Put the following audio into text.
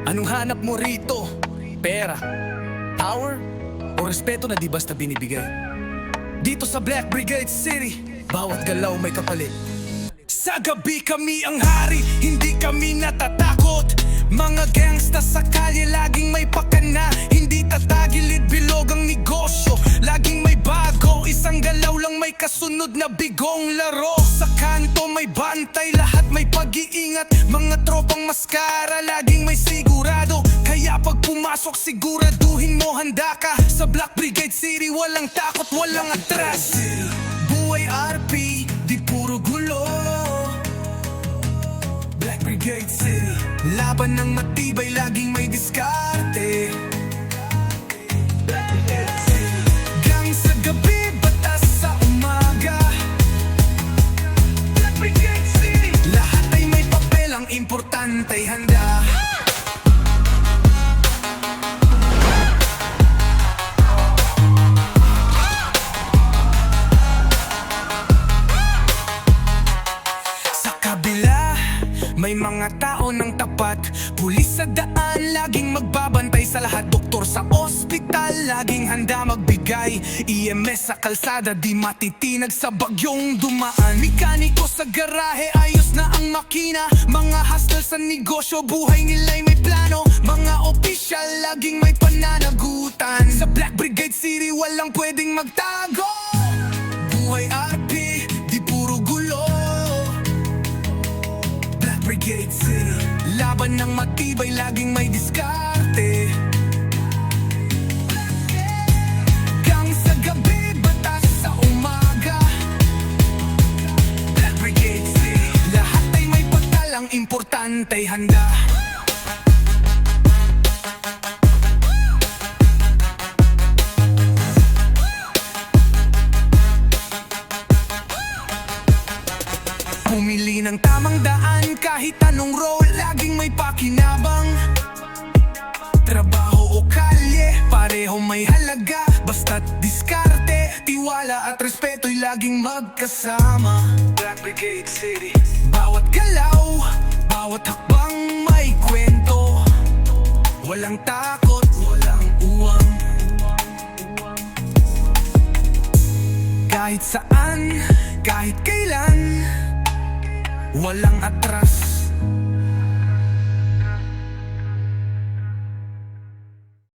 Anong hanap mo rito? Pera, power, o respeto na di basta binibigay? Dito sa Black Brigade City, bawat galaw may kapalit. Sa gabi kami ang hari, hindi kami natatakot. Mga gangsta sa kalye, laging may pakana. Hindi tatagilid bilog ang negosyo, laging may bago. Isang galaw lang may kasunod na bigong laro. Sa kanto may bantay, lahat may pag-iingat. Mga tropang maskara, laging may sigurado. Kaya pag pumasok siguraduhin mo handa ka. Sa Black Brigade City walang takot, walang atras. Buhay RP, di puro gulo. Black Brigade City, laban ng matibay, laging may diskarte. Black Brigade City, gang sa gabi, batas sa umaga. Black Brigade City, lahat ay may papel, ang importante ay handa. May mga tao ng tapat, pulis sa daan, laging magbabantay sa lahat. Doktor sa ospital, laging handa magbigay. EMS sa kalsada, di matitinag sa bagyong dumaan. Mekaniko sa garahe, ayos na ang makina. Mga hustle sa negosyo, buhay nila'y may plano. Mga opisyal, laging may pananagutan. Sa Black Brigade City, walang pwedeng magtago. Buhay RP, di puro gulo. Brigade City, laban ng matibay, laging may diskarte. Gang sa gabi, batas sa umaga. Black Brigade City, lahat ay may pagtalang, importante ay handa. Pumili ng tamang daan, kahit anong role, laging may pakinabang. Trabaho o kalye, pareho may halaga. Basta't diskarte, tiwala at respeto'y laging magkasama. Black Brigade City, bawat galaw, bawat hakbang may kwento. Walang takot, walang uwang. Kahit saan, kahit kailan, walang atras.